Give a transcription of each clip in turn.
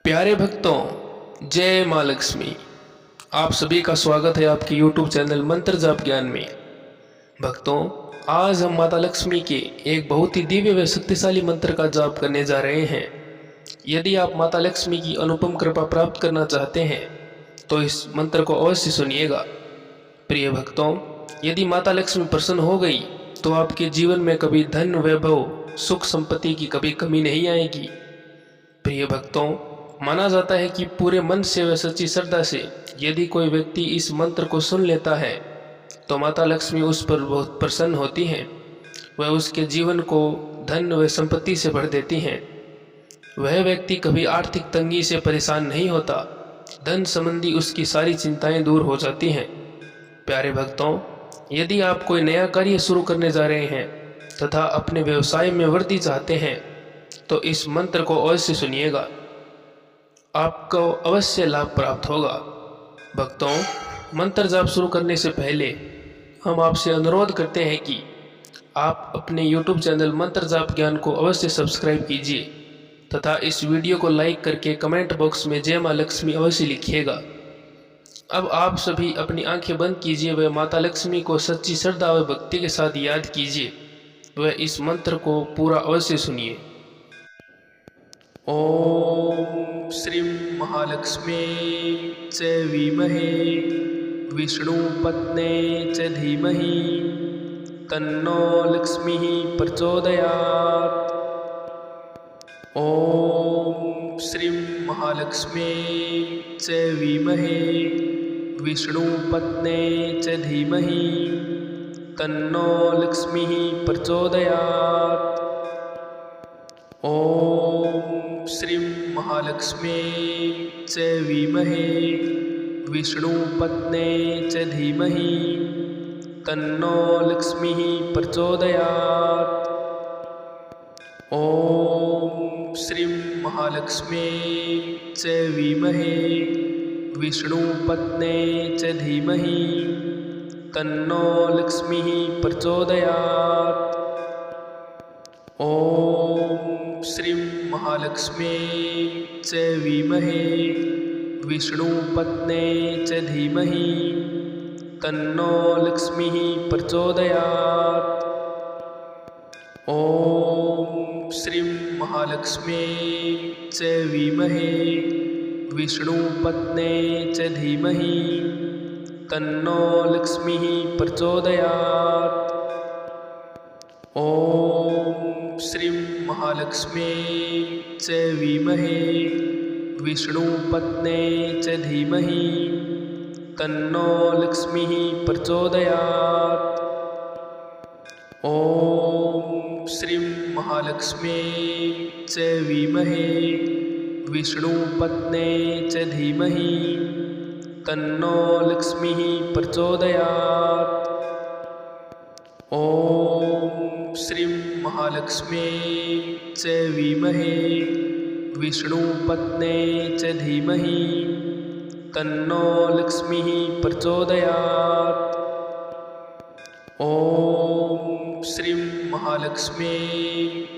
प्यारे भक्तों, जय माँ लक्ष्मी। आप सभी का स्वागत है आपके YouTube चैनल मंत्र जाप ज्ञान में। भक्तों, आज हम माता लक्ष्मी के एक बहुत ही दिव्य व शक्तिशाली मंत्र का जाप करने जा रहे हैं। यदि आप माता लक्ष्मी की अनुपम कृपा प्राप्त करना चाहते हैं तो इस मंत्र को अवश्य सुनिएगा। प्रिय भक्तों, यदि माता लक्ष्मी प्रसन्न हो गई तो आपके जीवन में कभी धन, वैभव, सुख, संपत्ति की कभी कमी नहीं आएगी। प्रिय भक्तों, माना जाता है कि पूरे मन से व सच्ची श्रद्धा से यदि कोई व्यक्ति इस मंत्र को सुन लेता है तो माता लक्ष्मी उस पर बहुत प्रसन्न होती हैं। वह उसके जीवन को धन व संपत्ति से भर देती हैं। वह व्यक्ति कभी आर्थिक तंगी से परेशान नहीं होता। धन संबंधी उसकी सारी चिंताएं दूर हो जाती हैं। प्यारे भक्तों, यदि आप कोई नया कार्य शुरू करने जा रहे हैं तथा अपने व्यवसाय में वृद्धि चाहते हैं तो इस मंत्र को अवश्य सुनिएगा। आपको अवश्य लाभ प्राप्त होगा। भक्तों, मंत्र जाप शुरू करने से पहले हम आपसे अनुरोध करते हैं कि आप अपने YouTube चैनल मंत्र जाप ज्ञान को अवश्य सब्सक्राइब कीजिए तथा इस वीडियो को लाइक करके कमेंट बॉक्स में जय माँ लक्ष्मी अवश्य लिखिएगा। अब आप सभी अपनी आंखें बंद कीजिए व माता लक्ष्मी को सच्ची श्रद्धा व भक्ति के साथ याद कीजिए व इस मंत्र को पूरा अवश्य सुनिए। ओम श्रीं महालक्ष्मी च विमहे विष्णुपत्ने च धीमहि तन्नो लक्ष्मीः प्रचोदयात्। ओम श्रीं महालक्ष्मी च विमहे विष्णुपत्ने च धीमहि तन्नो लक्ष्मीः प्रचोदयात्। ओम श्रीं महालक्ष्मी च विमहे विष्णुपत्ने च धीमहि तन्नो लक्ष्मीः प्रचोदयात्। ओम श्रीं महालक्ष्मी च विमहे विष्णुपत्ने च धीमहि तन्नो लक्ष्मीः प्रचोदयात्। ओम श्रीं महालक्ष्मी च विमहे विष्णुपत्ने च धीमहि तन्नो लक्ष्मीः प्रचोदयात्। ओम श्रीं महालक्ष्मी च विमहे विष्णुपत्ने च धीमहि तन्नो लक्ष्मीः प्रचोदयात्। ओम श्रीं महालक्ष्मी च विमहे विष्णुपत्ने च धीमहि तन्नो लक्ष्मीः प्रचोदयात्। ओम श्रीं महालक्ष्मी च विमहे विष्णुपत्ने च धीमहि तन्नो लक्ष्मीः प्रचोदयात्। ओम श्रीं महालक्ष्मी च विमहे विष्णुपत्ने च धीमहि तन्नो लक्ष्मीः प्रचोदयात्। ओम श्रीं महालक्ष्मी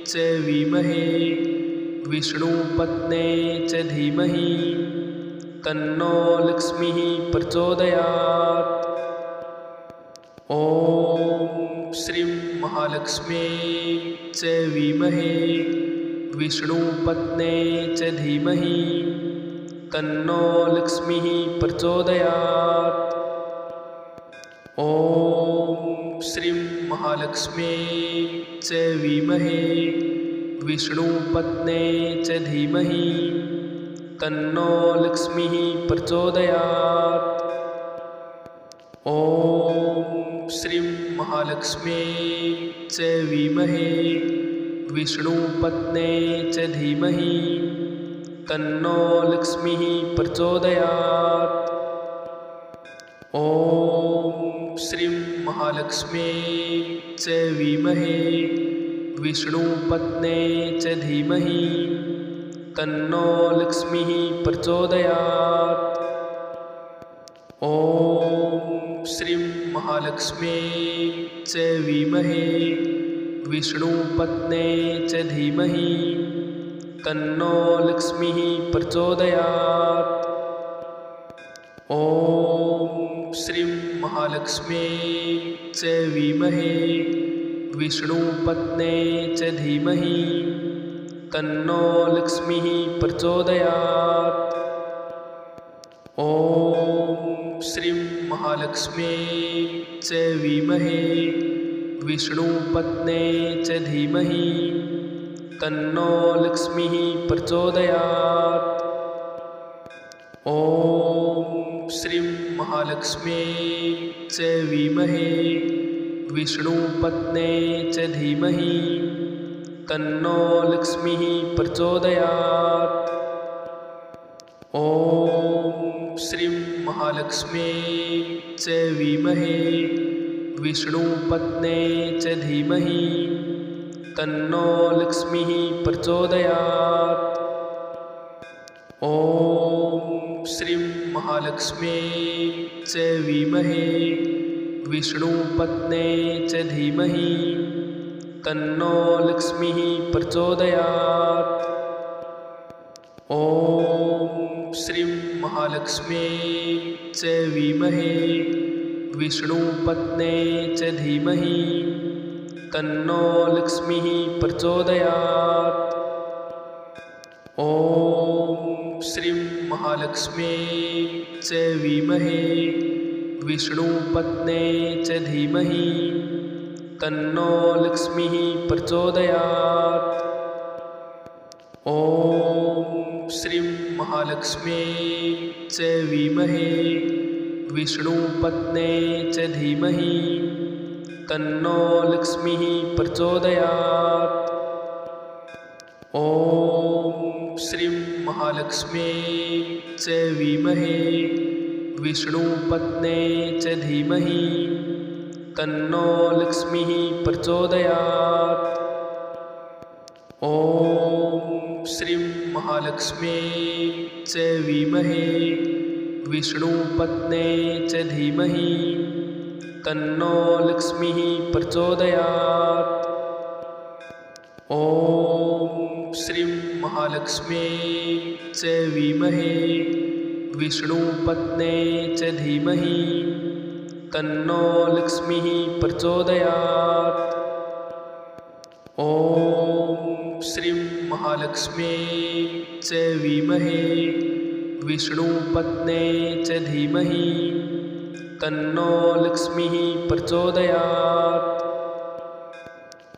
च विमहे विष्णुपत्ने च धीमहि तन्नो लक्ष्मीः प्रचोदयात्। ओम श्रीं महालक्ष्मी च विमहे विष्णुपत्ने च धीमहि तन्नो लक्ष्मीः प्रचोदयात्। ओम श्रीं महालक्ष्मी च विमहे विष्णुपत्ने च धीमहि तन्नो लक्ष्मीः प्रचोदयात्। ओम श्रीं महालक्ष्मी च विमहे विष्णुपत्ने च धीमहि तन्नो लक्ष्मीः प्रचोदयात्। ओम श्रीं महालक्ष्मी च विमहे विष्णुपत्ने च धीमहि तन्नो लक्ष्मीः प्रचोदयात्। ओम श्रीं महालक्ष्मी च विमहे विष्णुपत्ने च धीमहि तन्नो लक्ष्मीः प्रचोदयात्। ॐ श्रीं महालक्ष्मी च विमहे विष्णुपत्ने च धीमहि तन्नो लक्ष्मीः प्रचोदयात्। ॐ श्रीं महालक्ष्मी च विमहे विष्णुपत्ने च धीमहि तन्नो लक्ष्मीः प्रचोदयात्। ॐ श्रीं महालक्ष्मी च विमहे विष्णुपत्ने च धीमहि तन्नो लक्ष्मीः प्रचोदयात्। ॐ श्रीं महालक्ष्मी च विमहे विष्णुपत्ने च धीमहि तन्नो लक्ष्मीः प्रचोदयात्। ॐ श्रीं महालक्ष्मी च विमहे विष्णुपत्ने च धीमहि तन्नो लक्ष्मीः प्रचोदयात्। ॐ श्रीं महालक्ष्मी च विमहे विष्णुपत्ने च धीमहि तन्नो लक्ष्मीः प्रचोदयात्। ॐ श्रीं महालक्ष्मी च विमहे विष्णुपत्ने च धीमहि तन्नो लक्ष्मीः प्रचोदयात्। ॐ श्रीं महालक्ष्मी च विमहे विष्णुपत्ने च धीमहि तन्नो लक्ष्मीः प्रचोदयात्। ॐ श्रीं महालक्ष्मी च विमहे विष्णुपत्ने च धीमहि तन्नो लक्ष्मीः प्रचोदयात्। ॐ श्रीं महालक्ष्मी च विमहे विष्णुपत्ने च धीमहि तन्नो लक्ष्मीः प्रचोदयात्। ॐ श्रीं महालक्ष्मी च विमहे विष्णुपत्ने च धीमहि तन्नो लक्ष्मीः प्रचोदयात्। ॐ श्रीं महालक्ष्मी च विमहे विष्णुपत्ने च धीमहि तन्नो लक्ष्मीः प्रचोदयात्।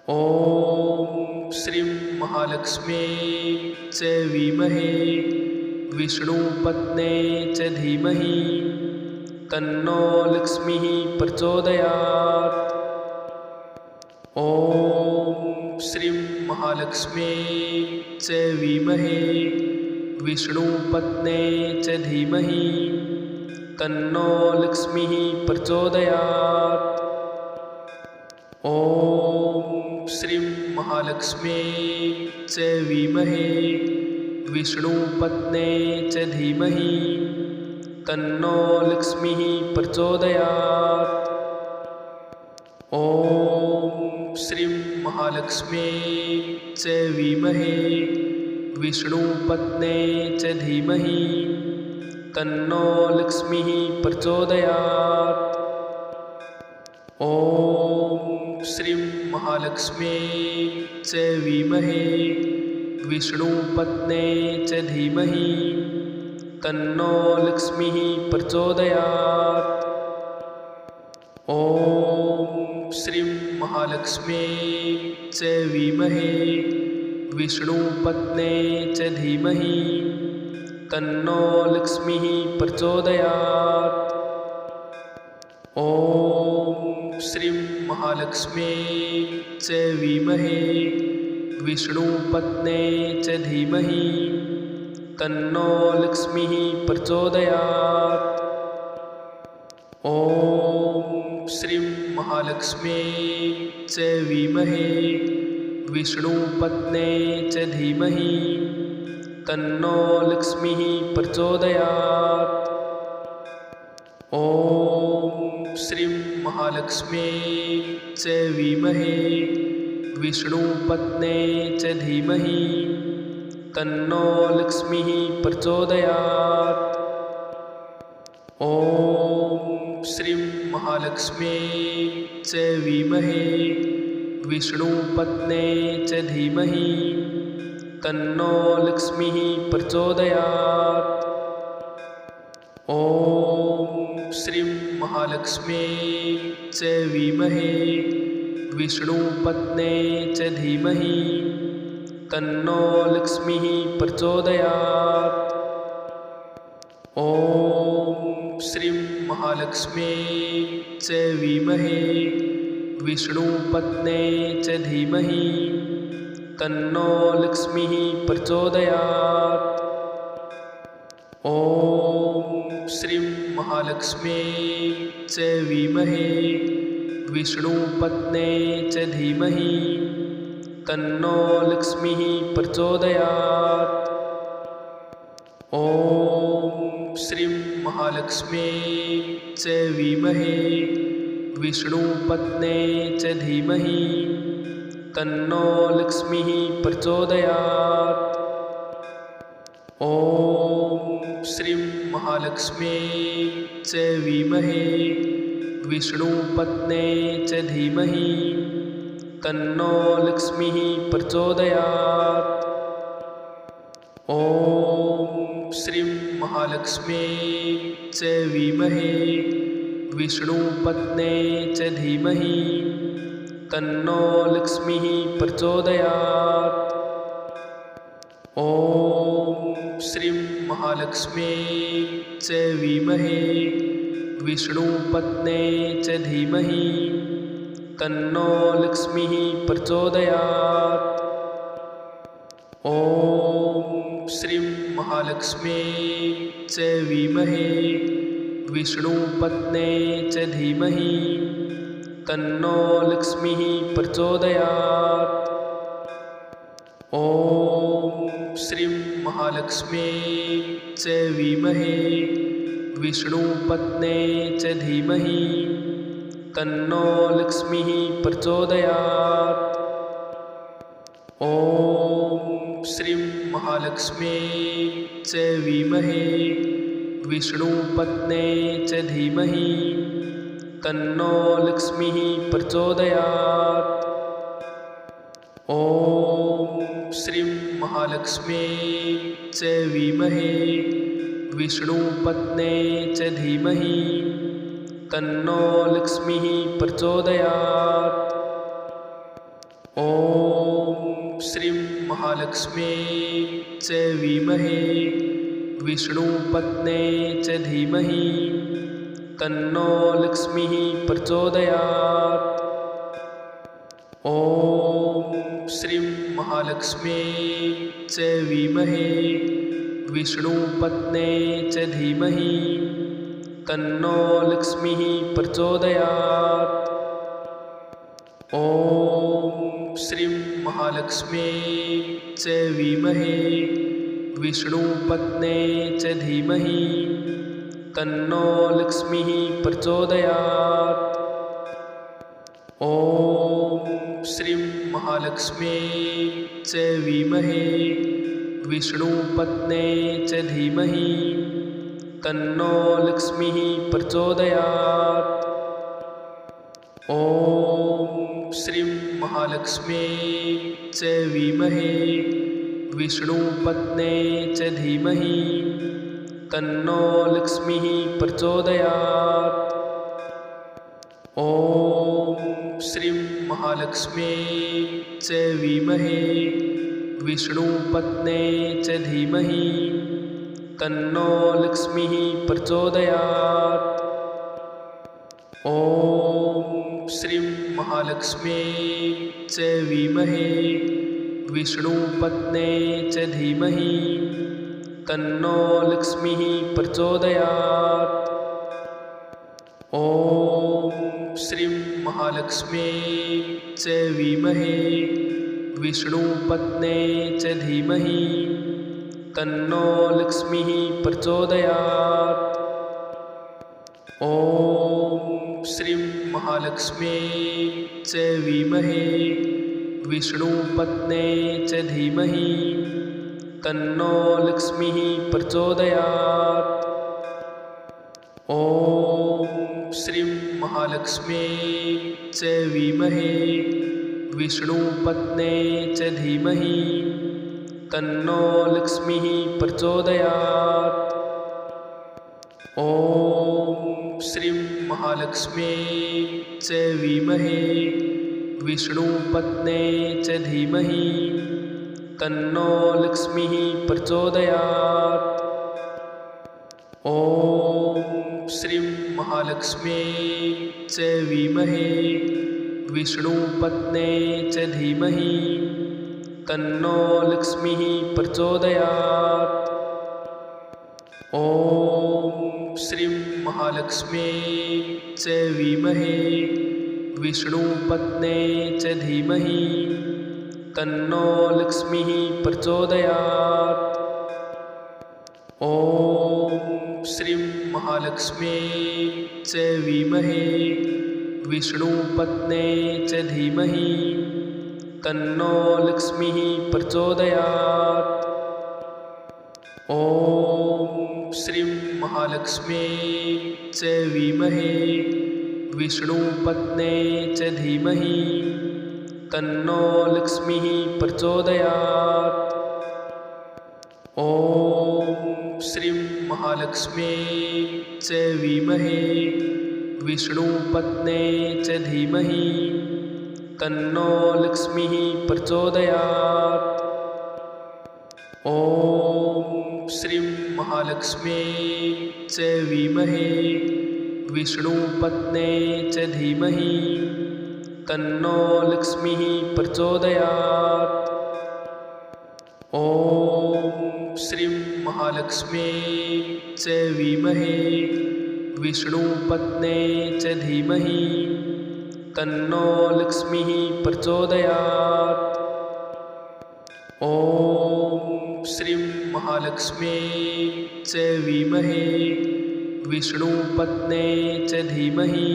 ॐ श्रीं महालक्ष्मी च विमहे विष्णुपत्ने च धीमहि तन्नो लक्ष्मीः प्रचोदयात्। ॐ श्रीं महालक्ष्मी च विमहे विष्णुपत्ने च धीमहि तन्नो लक्ष्मीः प्रचोदयात्। ॐ श्रीं महालक्ष्मी च विमहे विष्णुपत्ने च धीमहि तन्नो लक्ष्मीः प्रचोदयात्। ॐ श्रीं महालक्ष्मी च विमहे विष्णुपत्ने च धीमहि तन्नो लक्ष्मीः प्रचोदयात्। ॐ श्रीं महालक्ष्मी च विमहे विष्णुपत्ने च धीमहि तन्नो लक्ष्मीः प्रचोदयात्। ॐ श्रीं महालक्ष्मी च विमहे विष्णुपत्ने च धीमहि तन्नो लक्ष्मीः प्रचोदयात्। ॐ श्रीं महालक्ष्मी च विमहे विष्णुपत्ने च धीमहि तन्नो लक्ष्मीः प्रचोदयात्। ॐ श्रीं महालक्ष्मी च विमहे विष्णुपत्ने च धीमहि तन्नो लक्ष्मीः प्रचोदयात्। ॐ श्रीं महालक्ष्मी च विमहे विष्णुपत्ने च धीमहि तन्नो लक्ष्मीः प्रचोदयात्। ॐ श्रीं महालक्ष्म्यै च विद्महे विष्णुपत्न्यै च धीमहि तन्नो लक्ष्मीः प्रचोदयात्। ॐ श्रीं महालक्ष्म्यै च विद्महे विष्णुपत्न्यै च धीमहि तन्नो लक्ष्मीः प्रचोदयात्। ॐ श्रीं महालक्ष्म्यै च विद्महे विष्णुपत्न्यै च धीमहि तन्नो लक्ष्मीः प्रचोदयात्। ॐ श्रीं महालक्ष्म्यै च विद्महे विष्णुपत्न्यै च धीमहि तन्नो लक्ष्मीः प्रचोदयात्। ॐ श्रीं महालक्ष्म्यै च विद्महे विष्णुपत्न्यै च धीमहि तन्नो लक्ष्मीः प्रचोदयात्। ॐ श्रीं महालक्ष्म्यै च विद्महे विष्णुपत्न्यै च धीमहि तन्नो लक्ष्मीः प्रचोदयात्। ॐ श्रीं महालक्ष्म्यै च विद्महे विष्णुपत्न्यै च धीमहि तन्नो लक्ष्मीः प्रचोदयात्। ॐ श्रीं महालक्ष्म्यै च विद्महे विष्णुपत्न्यै च धीमहि तन्नो लक्ष्मीः प्रचोदयात्। ॐ श्रीं महालक्ष्म्यै च विद्महे विष्णुपत्न्यै च धीमहि तन्नो लक्ष्मीः प्रचोदयात्। ॐ श्रीं महालक्ष्म्यै च विद्महे विष्णुपत्न्यै च धीमहि तन्नो लक्ष्मीः प्रचोदयात्। ॐ श्रीं महालक्ष्म्यै च विद्महे विष्णुपत्न्यै च धीमहि तन्नो लक्ष्मीः प्रचोदयात्। ॐ श्रीं महालक्ष्म्यै च विद्महे विष्णुपत्न्यै च धीमहि तन्नो लक्ष्मीः प्रचोदयात्। ॐ श्रीं महालक्ष्म्यै च विद्महे विष्णुपत्न्यै च धीमहि तन्नो लक्ष्मीः प्रचोदयात्। ॐ श्रीं महालक्ष्म्यै च विद्महे विष्णुपत्न्यै च धीमहि तन्नो लक्ष्मीः प्रचोदयात्। ॐ श्रीं महालक्ष्म्यै च विद्महे विष्णुपत्न्यै च धीमहि तन्नो लक्ष्मीः प्रचोदयात्। ॐ श्रीं महालक्ष्म्यै च विद्महे विष्णुपत्न्यै च धीमहि तन्नो लक्ष्मीः प्रचोदयात्। ॐ श्रीं महालक्ष्म्यै च विद्महे विष्णुपत्न्यै च धीमहि तन्नो लक्ष्मीः प्रचोदयात्। ॐ श्रीं महालक्ष्म्यै च विद्महे विष्णुपत्न्यै च धीमहि तन्नो लक्ष्मीः प्रचोदयात्। ॐ श्रीं महालक्ष्म्यै च विद्महे विष्णुपत्न्यै च धीमहि तन्नो लक्ष्मीः प्रचोदयात्। ॐ श्रीं महालक्ष्म्यै च विद्महे विष्णुपत्न्यै च धीमहि तन्नो लक्ष्मीः प्रचोदयात्। ॐ श्रीं महालक्ष्म्यै च विद्महे विष्णुपत्न्यै च धीमहि तन्नो लक्ष्मीः प्रचोदयात्। ॐ श्रीं महालक्ष्म्यै च विद्महे विष्णुपत्न्यै च धीमहि तन्नो लक्ष्मीः प्रचोदयात्। ॐ श्रीं महालक्ष्म्यै च विद्महे विष्णुपत्न्यै च धीमहि तन्नो लक्ष्मीः प्रचोदयात्। ॐ श्रीं महालक्ष्म्यै च विद्महे विष्णुपत्न्यै च धीमहि तन्नो लक्ष्मीः प्रचोदयात्। ॐ श्रीं महालक्ष्म्यै च विद्महे विष्णुपत्न्यै च धीमहि तन्नो लक्ष्मीः प्रचोदयात्। ॐ श्रीं महालक्ष्म्यै च विद्महे विष्णुपत्न्यै च धीमहि तन्नो लक्ष्मीः प्रचोदयात्। ॐ श्रीं महालक्ष्म्यै च विद्महे विष्णुपत्न्यै च धीमहि तन्नो लक्ष्मीः प्रचोदयात्। ॐ श्रीं महालक्ष्म्यै च विद्महे विष्णुपत्न्यै च धीमहि तन्नो लक्ष्मीः प्रचोदयात्। ॐ श्रीं महालक्ष्म्यै च विद्महे विष्णुपत्न्यै च धीमहि तन्नो लक्ष्मीः प्रचोदयात्। ॐ श्रीं महालक्ष्म्यै च विद्महे विष्णुपत्न्यै च धीमहि तन्नो लक्ष्मीः प्रचोदयात्। ॐ श्रीं महालक्ष्म्यै च विद्महे विष्णुपत्न्यै च धीमहि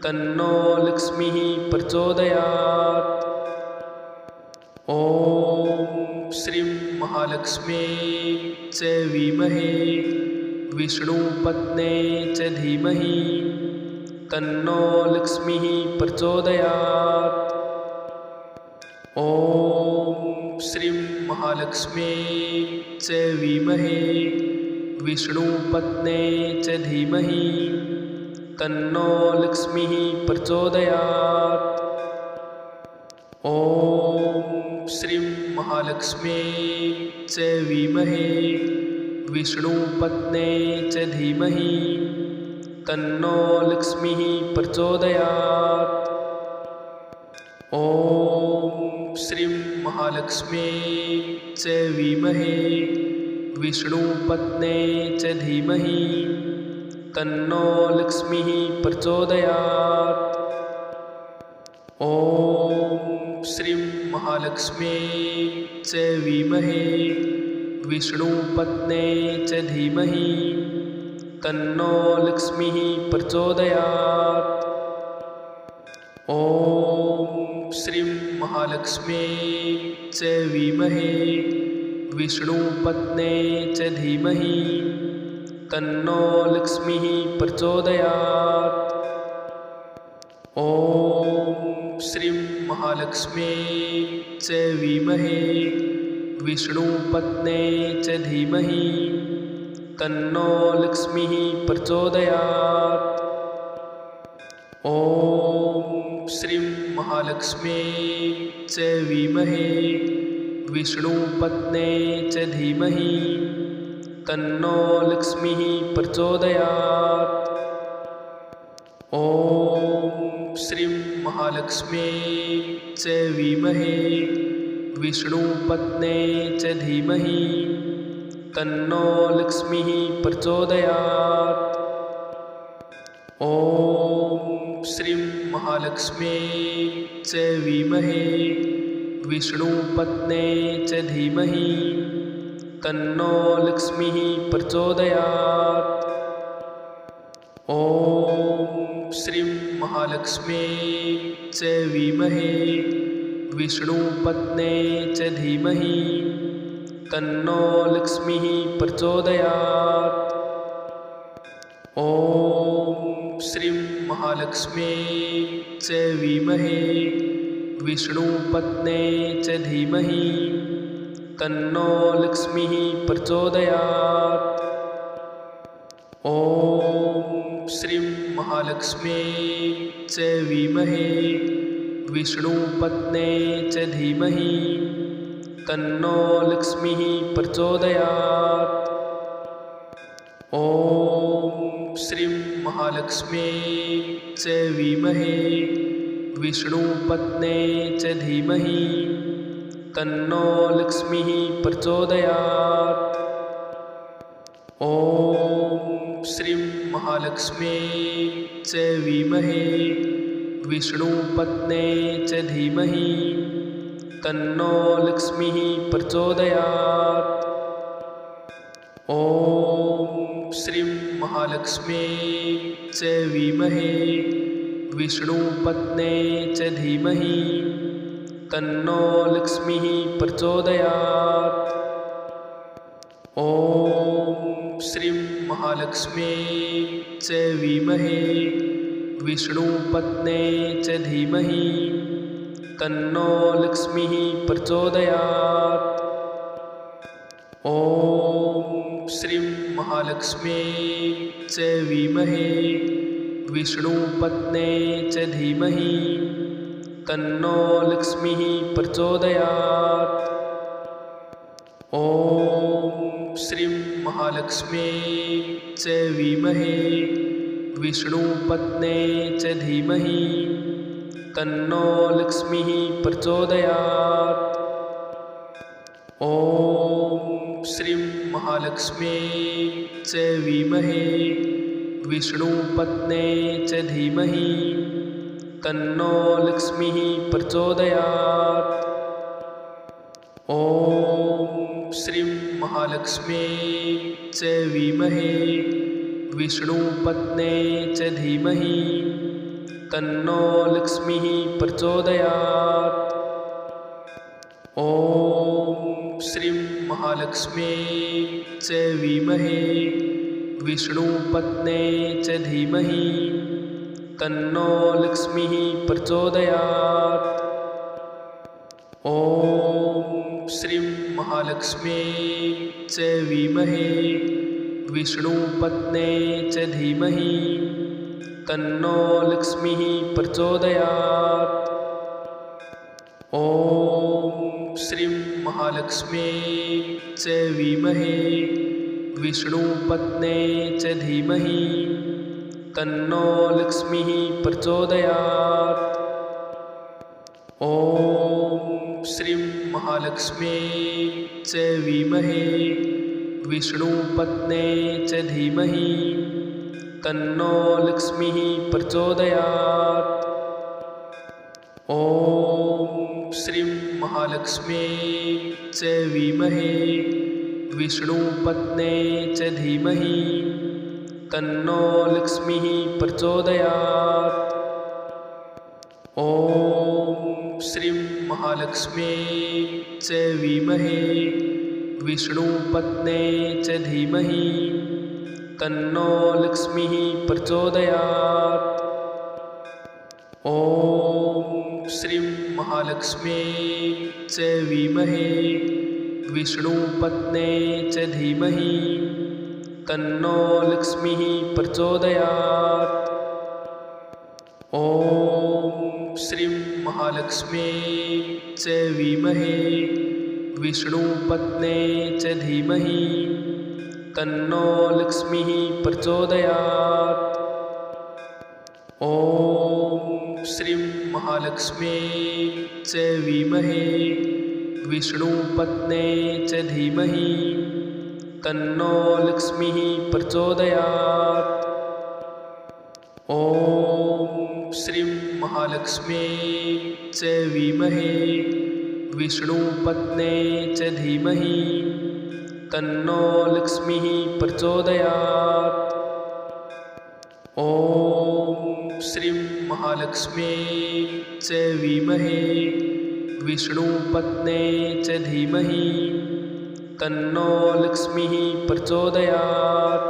तन्नो लक्ष्मीः प्रचोदयात्। ॐ श्रीं महालक्ष्म्यै च विद्महे विष्णुपत्न्यै च धीमहि तन्नो लक्ष्मीः प्रचोदयात्। ॐ श्रीं महालक्ष्म्यै च विद्महे विष्णुपत्न्यै च धीमहि तन्नो लक्ष्मीः प्रचोदयात्। ॐ श्रीं महालक्ष्म्यै च विद्महे विष्णुपत्न्यै च धीमहि तन्नो लक्ष्मीः प्रचोदयात्। ॐ श्रीं महालक्ष्म्यै च विद्महे विष्णुपत्न्यै च धीमहि तन्नो लक्ष्मीः प्रचोदयात्। ॐ श्रीं महालक्ष्म्यै च विद्महे विष्णुपत्न्यै च धीमहि तन्नो लक्ष्मीः प्रचोदयात्। ॐ श्रीं महालक्ष्म्यै च विद्महे विष्णुपत्न्यै च धीमहि तन्नो लक्ष्मीः प्रचोदयात्। ॐ श्रीं महालक्ष्म्यै च विद्महे विष्णुपत्न्यै च धीमहि तन्नो लक्ष्मीः प्रचोदयात्। ॐ श्रीं महालक्ष्म्यै च विद्महे विष्णुपत्न्यै च धीमहि तन्नो लक्ष्मीः प्रचोदयात्। ॐ श्रीं महालक्ष्म्यै च विद्महे विष्णुपत्न्यै च धीमहि तन्नो लक्ष्मीः प्रचोदयात्। ॐ श्रीं महालक्ष्म्यै च विद्महे विष्णुपत्न्यै च धीमहि तन्नो लक्ष्मीः प्रचोदयात्। ॐ श्रीं महालक्ष्म्यै च विद्महे विष्णुपत्न्यै च धीमहि तन्नो लक्ष्मीः प्रचोदयात्। ॐ श्रीं महालक्ष्म्यै च विद्महे विष्णुपत्न्यै च धीमहि तन्नो लक्ष्मीः प्रचोदयात्। ॐ श्रीं महालक्ष्म्यै च विद्महे विष्णुपत्न्यै च धीमहि तन्नो लक्ष्मीः प्रचोदयात्। ॐ श्रीं महालक्ष्म्यै च विद्महे विष्णुपत्न्यै च धीमहि तन्नो लक्ष्मीः प्रचोदयात्। ॐ श्रीं महालक्ष्म्यै च विद्महे विष्णुपत्न्यै च धीमहि तन्नो लक्ष्मीः प्रचोदयात्। ॐ श्रीं महालक्ष्म्यै च विद्महे विष्णुपत्न्यै च धीमहि तन्नो लक्ष्मीः प्रचोदयात्। ॐ श्रीं महालक्ष्म्यै च विद्महे विष्णुपत्न्यै च धीमहि तन्नो लक्ष्मीः प्रचोदयात्। ॐ श्रीं महालक्ष्म्यै च विद्महे विष्णुपत्न्यै च धीमहि तन्नो लक्ष्मीः प्रचोदयात्। ॐ श्रीं महालक्ष्म्यै च विद्महे विष्णुपत्न्यै च धीमहि तन्नो लक्ष्मीः प्रचोदयात्। ॐ श्रीं महालक्ष्म्यै च विद्महे विष्णुपत्न्यै च धीमहि तन्नो लक्ष्मीः प्रचोदयात्। ॐ श्रीं महालक्ष्म्यै च विद्महे विष्णुपत्न्यै च धीमहि तन्नो लक्ष्मीः प्रचोदयात्। ॐ श्रीं महालक्ष्म्यै च विद्महे विष्णुपत्न्यै च धीमहि तन्नो लक्ष्मीः प्रचोदयात्। ॐ श्रीं महालक्ष्म्यै च विद्महे विष्णुपत्न्यै च धीमहि तन्नो लक्ष्मीः प्रचोदयात्। ॐ श्रीं महालक्ष्म्यै च विद्महे विष्णुपत्न्यै च धीमहि तन्नो लक्ष्मीः प्रचोदयात्। ॐ श्रीं महालक्ष्म्यै च विद्महे विष्णुपत्न्यै च धीमहि तन्नो लक्ष्मीः प्रचोदयात्। ॐ श्रीं महालक्ष्म्यै च विद्महे विष्णुपत्न्यै च धीमहि तन्नो लक्ष्मीः प्रचोदयात्। ॐ श्रीं महालक्ष्म्यै च विद्महे विष्णुपत्न्यै च धीमहि तन्नो लक्ष्मीः प्रचोदयात्। ॐ श्रीं महालक्ष्म्यै च विद्महे विष्णुपत्न्यै च धीमहि तन्नो लक्ष्मीः प्रचोदयात्। ॐ श्रीं महालक्ष्म्यै च विद्महे विष्णुपत्न्यै च धीमहि तन्नो लक्ष्मीः प्रचोदयात्। ॐ श्रीं महालक्ष्म्यै च विद्महे विष्णुपत्न्यै च धीमहि तन्नो लक्ष्मीः प्रचोदयात्। ॐ श्रीं महालक्ष्म्यै च विद्महे विष्णुपत्न्यै च धीमहि तन्नो लक्ष्मीः प्रचोदयात्। ॐ श्रीं महालक्ष्म्यै च विद्महे विष्णुपत्न्यै च धीमहि तन्नो लक्ष्मीः प्रचोदयात्।